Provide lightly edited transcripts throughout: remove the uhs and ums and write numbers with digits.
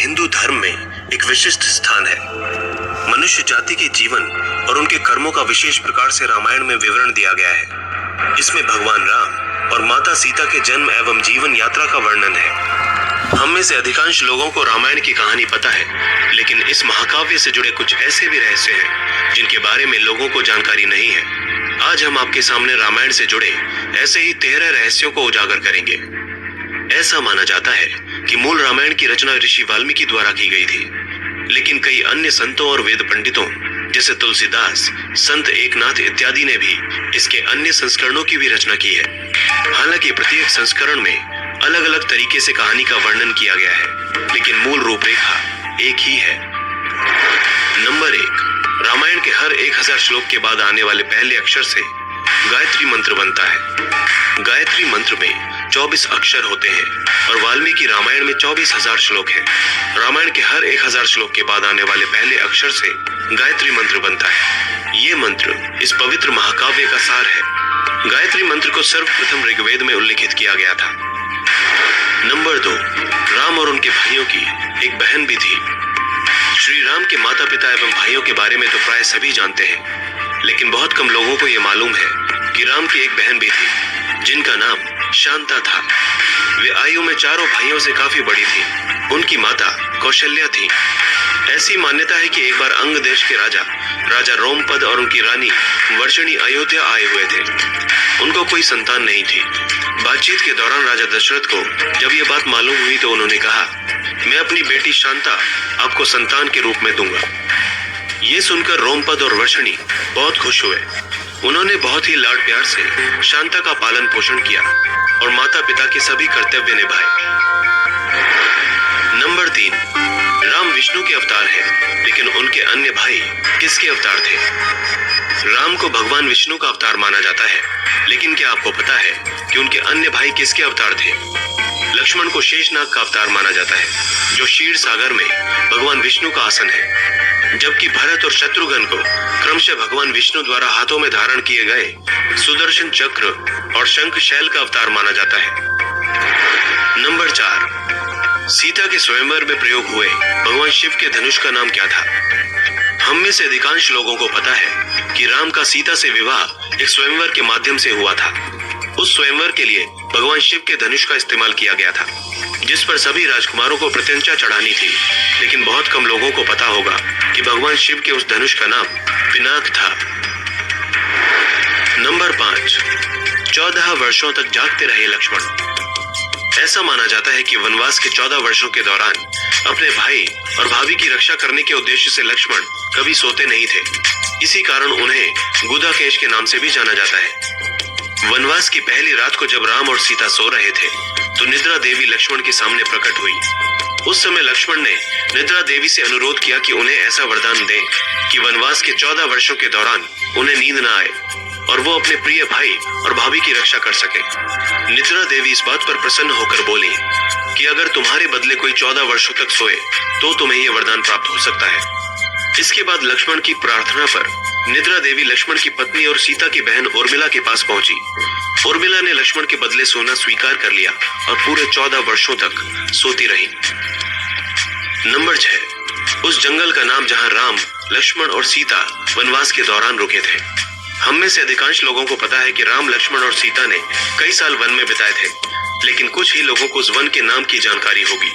हिंदू धर्म में एक विशिष्ट स्थान है। मनुष्य जाति के जीवन और उनके कर्मों का विशेष प्रकार से रामायण में विवरण दिया गया है। इसमें भगवान राम और माता सीता के जन्म एवं जीवन यात्रा का वर्णन है। हम में से अधिकांश लोगों को रामायण की कहानी पता है, लेकिन इस महाकाव्य से जुड़े कुछ ऐसे भी रहस्य हैं जिनके बारे में लोगों को जानकारी नहीं है। आज हम आपके सामने रामायण से जुड़े ऐसे ही 13 रहस्यों को उजागर करेंगे। ऐसा माना जाता है कि मूल रामायण की रचना ऋषि वाल्मीकि द्वारा की गई थी, लेकिन कई अन्य संतों और वेद पंडितों जैसे तुलसीदास, संत एकनाथ इत्यादि ने भी इसके अन्य संस्करणों की भी रचना की है। हालांकि प्रत्येक संस्करण में अलग अलग तरीके से कहानी का वर्णन किया गया है, लेकिन मूल रूपरेखा एक ही है। नंबर 1, रामायण के हर 1000 श्लोक के बाद आने वाले पहले अक्षर से गायत्री मंत्र बनता है। गायत्री मंत्र में 24 अक्षर होते हैं और वाल्मीकि रामायण में 24,000 श्लोक हैं। रामायण के हर 1000 श्लोक के बाद आने वाले पहले अक्षर से गायत्री मंत्र बनता है। ये मंत्र इस पवित्र महाकाव्य का सार है। गायत्री मंत्र को सर्वप्रथम ऋग्वेद में उल्लिखित किया गया था। नंबर 2, राम और उनके भाइयों की एक बहन भी थी। श्री राम के माता पिता एवं भाइयों के बारे में तो प्राय सभी जानते हैं, लेकिन बहुत कम लोगों को यह मालूम है कि राम की एक बहन भी थी जिनका नाम शांता था। वे आयु में चारों भाइयों से काफी बड़ी थी। उनकी माता कौशल्या थी। ऐसी मान्यता है कि एक बार अंग देश के राजा रोमपद और उनकी रानी वर्षणी अयोध्या आए हुए थे। उनको कोई संतान नहीं थी। बातचीत के दौरान राजा दशरथ को जब यह बात मालूम हुई तो उन्होंने कहा, मैं अपनी बेटी शांता आपको संतान के रूप में दूंगा। ये सुनकर रोमपद और वर्षणी बहुत खुश हुए। उन्होंने बहुत ही लाड प्यार से शांता का पालन पोषण किया और माता पिता के सभी कर्तव्य निभाए। नंबर 3, राम विष्णु के अवतार हैं, लेकिन उनके अन्य भाई किसके अवतार थे? राम को भगवान विष्णु का अवतार माना जाता है, लेकिन क्या आपको पता है कि उनके अन्य भाई किसके अवतार थे? लक्ष्मण को शेषनाग का अवतार माना जाता है, जो क्षीर सागर में भगवान विष्णु का आसन है, जबकि भरत और शत्रुघ्न को क्रमशः भगवान विष्णु द्वारा हाथों में धारण किए गए सुदर्शन चक्र और शंख शैल का अवतार माना जाता है। नंबर 4, सीता के स्वयंवर में प्रयोग हुए भगवान शिव के धनुष का नाम क्या था? हम में से अधिकांश लोगों को पता है कि राम का सीता से विवाह एक स्वयंवर के माध्यम से हुआ था। उस स्वयंवर के लिए भगवान शिव के धनुष का इस्तेमाल किया गया था, जिस पर सभी राजकुमारों को प्रत्यंचा चढ़ानी थी। लेकिन बहुत कम लोगों को पता होगा कि भगवान शिव के उस धनुष का नाम पिनाक था। नंबर 5, 14 वर्षों तक जागते रहे लक्ष्मण। ऐसा माना जाता है कि वनवास के 14 वर्षों के दौरान अपने भाई और भाभी की रक्षा करने के उद्देश्य से लक्ष्मण कभी सोते नहीं थे। इसी कारण उन्हें गुदाकेश के नाम से भी जाना जाता है। वनवास की पहली रात को जब राम और सीता सो रहे थे तो निद्रा देवी लक्ष्मण के सामने प्रकट हुई। उस समय लक्ष्मण ने निद्रा देवी से अनुरोध किया कि उन्हें ऐसा वरदान दें कि वनवास के 14 वर्षों के दौरान उन्हें नींद न आए और वो अपने प्रिय भाई और भाभी की रक्षा कर सके। निद्रा देवी इस बात पर प्रसन्न होकर बोली कि अगर तुम्हारे बदले कोई 14 वर्षों तक सोए तो तुम्हें यह वरदान प्राप्त हो सकता है। इसके बाद लक्ष्मण की प्रार्थना पर निद्रा देवी लक्ष्मण की पत्नी और सीता की बहन उर्मिला के पास पहुंची। उर्मिला ने लक्ष्मण के बदले सोना स्वीकार कर लिया और पूरे 14 वर्षों तक सोती रही। नंबर 6, उस जंगल का नाम जहां राम, लक्ष्मण और सीता वनवास के दौरान रुके थे। हम में से अधिकांश लोगों को पता है कि राम, लक्ष्मण और सीता ने कई साल वन में बिताए थे, लेकिन कुछ ही लोगों को उस वन के नाम की जानकारी होगी।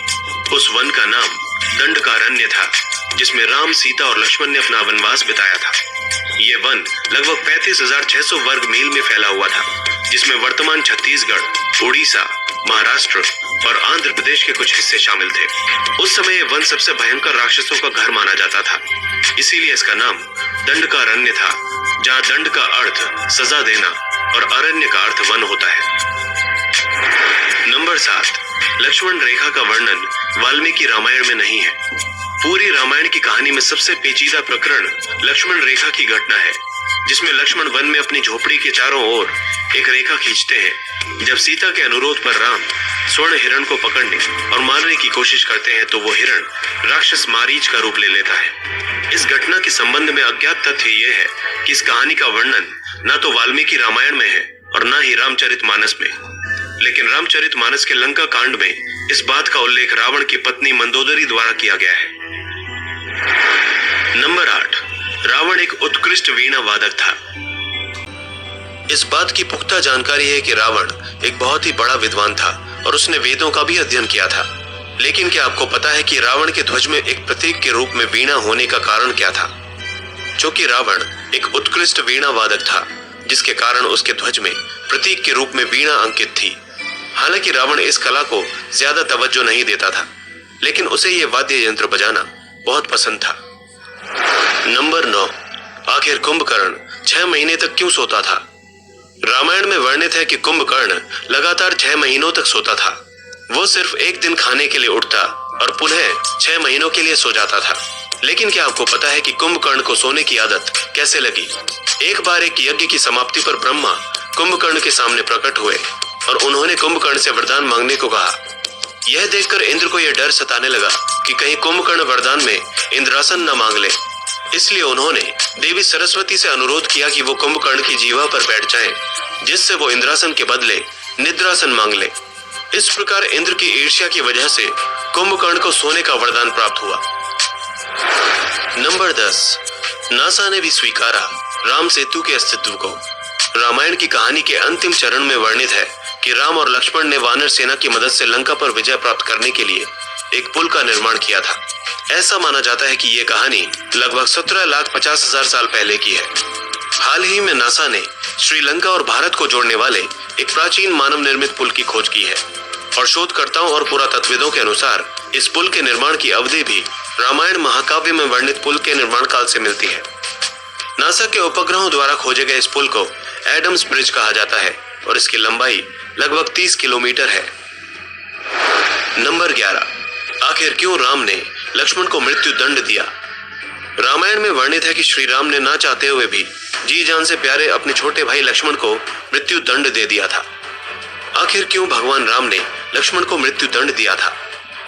उस वन का नाम दंडकारण्य था, जिसमें राम, सीता और लक्ष्मण ने अपना वनवास बिताया था। ये वन लगभग 35,600 वर्ग मील में फैला हुआ था, जिसमें वर्तमान छत्तीसगढ़, उड़ीसा, महाराष्ट्र और आंध्र प्रदेश के कुछ हिस्से शामिल थे। उस समय यह वन सबसे भयंकर राक्षसों का घर माना जाता था, इसीलिए इसका नाम दंडकारण्य था, जहाँ दंड का अर्थ सजा देना और अरण्य का अर्थ वन होता है। नंबर 7, लक्ष्मण रेखा का वर्णन वाल्मीकि रामायण में नहीं है। पूरी रामायण की कहानी में सबसे पेचीदा प्रकरण लक्ष्मण रेखा की घटना है, जिसमें लक्ष्मण वन में अपनी झोपड़ी के चारों ओर एक रेखा खींचते हैं। जब सीता के अनुरोध पर राम स्वर्ण हिरण को पकड़ने और मारने की कोशिश करते हैं तो वो हिरण राक्षस मारीच का रूप ले लेता है। इस घटना के संबंध में अज्ञात तथ्य ये है कि इस कहानी का वर्णन न तो वाल्मीकि रामायण में है और न ही रामचरितमानस में। लेकिन रामचरितमानस के लंका कांड में इस बात का उल्लेख रावण की पत्नी मंदोदरी द्वारा किया गया है। नंबर 8, रावण एक उत्कृष्ट वीणा वादक था। इस बात की पुख्ता जानकारी है कि रावण एक बहुत ही बड़ा विद्वान था और उसने वेदों का भी अध्ययन किया था। लेकिन क्या आपको पता है कि रावण के ध्वज में एक प्रतीक के रूप में वीणा होने का कारण क्या था? चूंकि रावण एक उत्कृष्ट वीणा वादक था, जिसके कारण उसके ध्वज में प्रतीक के रूप में वीणा अंकित थी। हालांकि रावण इस कला को ज्यादा तवज्जो नहीं देता था, लेकिन उसे यह वाद्य यंत्र बजाना बहुत पसंद था। नंबर 9, आखिर कुंभकर्ण 6 महीने तक क्यों सोता था? रामायण में वर्णित है कि कुंभकर्ण लगातार 6 महीनों तक सोता था। वो सिर्फ एक दिन खाने के लिए उठता और पुनः 6 महीनों के लिए सो जाता था। लेकिन क्या आपको पता है कि कुंभकर्ण को सोने की आदत कैसे लगी? एक बार एक यज्ञ की समाप्ति पर ब्रह्मा कुंभकर्ण के सामने प्रकट हुए और उन्होंने कुंभकर्ण से वरदान मांगने को कहा। यह देखकर इंद्र को यह डर सताने लगा कि कहीं कुंभकर्ण वरदान में इंद्रासन न मांग ले। इसलिए उन्होंने देवी सरस्वती से अनुरोध किया कि वो कुंभकर्ण की जीवा पर बैठ जाएं, जिससे वो इंद्रासन के बदले निद्रासन मांग ले। इस प्रकार इंद्र की ईर्ष्या की वजह से कुंभकर्ण को सोने का वरदान प्राप्त हुआ। नंबर 10, नासा ने भी स्वीकारा राम सेतु के अस्तित्व को। रामायण की कहानी के अंतिम चरण में वर्णित है कि राम और लक्ष्मण ने वानर सेना की मदद से लंका पर विजय प्राप्त करने के लिए एक पुल का निर्माण किया था। ऐसा माना जाता है कि यह कहानी लगभग 17,50,000 साल पहले की है। हाल ही में नासा ने श्रीलंका और भारत को जोड़ने वाले एक प्राचीन मानव निर्मित पुल की खोज की है और शोधकर्ताओं और पुरातत्वविदों के अनुसार इस पुल के निर्माण की अवधि भी रामायण महाकाव्य में वर्णित पुल के निर्माण काल से मिलती है। नासा के उपग्रहों द्वारा खोजे गए इस पुल को एडम्स ब्रिज कहा जाता है और इसकी लंबाई लगभग 30 किलोमीटर है। नंबर 11, आखिर क्यों राम ने लक्ष्मण को मृत्यु दंड दिया? रामायण में वर्णित है कि श्री राम ने ना चाहते हुए भी जी जान से प्यारे अपने छोटे भाई लक्ष्मण को मृत्यु दंड दे दिया था। आखिर क्यों भगवान राम ने लक्ष्मण को मृत्यु दंड दिया था?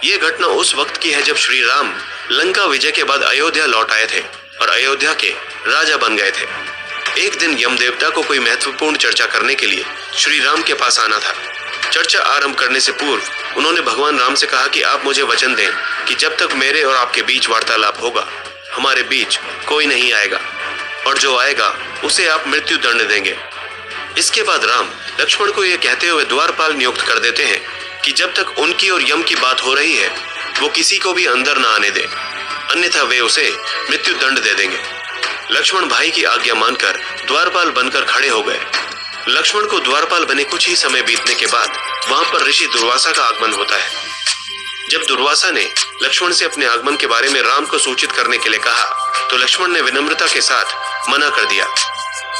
यह घटना उस वक्त की है जब श्री राम लंका विजय के बाद अयोध्या लौट आए थे और अयोध्या के राजा बन गए थे। एक दिन यम देवता को कोई महत्वपूर्ण चर्चा करने के लिए श्री राम के पास आना था। चर्चा आरंभ करने से पूर्व उन्होंने भगवान राम से कहा कि आप मुझे वचन दें कि जब तक मेरे और आपके बीच वार्तालाप होगा, हमारे बीच कोई नहीं आएगा और जो आएगा उसे आप मृत्यु दंड देंगे। इसके बाद राम लक्ष्मण को यह कहते हुए द्वारपाल नियुक्त कर देते हैं कि जब तक उनकी और यम की बात हो रही है, वो किसी को भी अंदर न आने दे, अन्यथा वे उसे मृत्यु दंड दे देंगे। लक्ष्मण भाई की आज्ञा मानकर द्वारपाल बनकर खड़े हो गए। लक्ष्मण को द्वारपाल बने कुछ ही समय बीतने के बाद वहां पर ऋषि दुर्वासा का आगमन होता है। जब दुर्वासा ने लक्ष्मण से अपने आगमन के बारे में राम को सूचित करने के लिए कहा, तो लक्ष्मण ने विनम्रता के साथ मना कर दिया।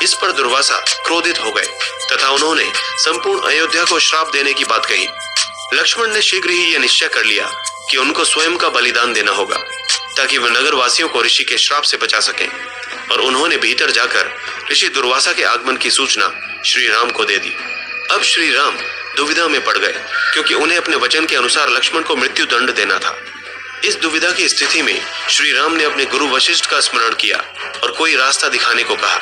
इस पर दुर्वासा क्रोधित हो गए तथा उन्होंने संपूर्ण अयोध्या को श्राप देने की बात कही। लक्ष्मण ने शीघ्र ही यह निश्चय कर लिया कि उनको स्वयं का बलिदान देना होगा ताकि वे नगर वासियों को ऋषि के श्राप से बचा सकें, और उन्होंने भीतर जाकर ऋषि दुर्वासा के आगमन की सूचना श्री राम को दे दी। अब श्री राम दुविधा में पड़ गए क्योंकि उन्हें अपने वचन के अनुसार लक्ष्मण को मृत्यु दंड देना था। इस दुविधा की स्थिति में श्री राम ने अपने गुरु वशिष्ठ का स्मरण किया और कोई रास्ता दिखाने को कहा।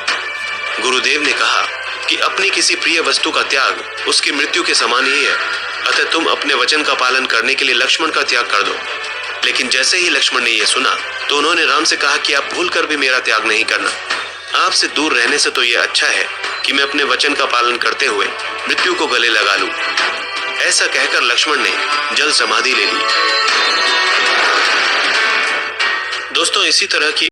गुरुदेव ने कहा कि अपनी किसी प्रिय वस्तु का त्याग उसकी मृत्यु के समान ही है, अतः तुम अपने वचन का पालन करने के लिए लक्ष्मण का त्याग कर दो। लेकिन जैसे ही लक्ष्मण ने यह सुना तो उन्होंने राम से कहा कि आप भूल कर भी मेरा त्याग नहीं करना। आपसे दूर रहने से तो यह अच्छा है कि मैं अपने वचन का पालन करते हुए मृत्यु को गले लगा लूं। ऐसा कहकर लक्ष्मण ने जल समाधि ले ली। दोस्तों, इसी तरह की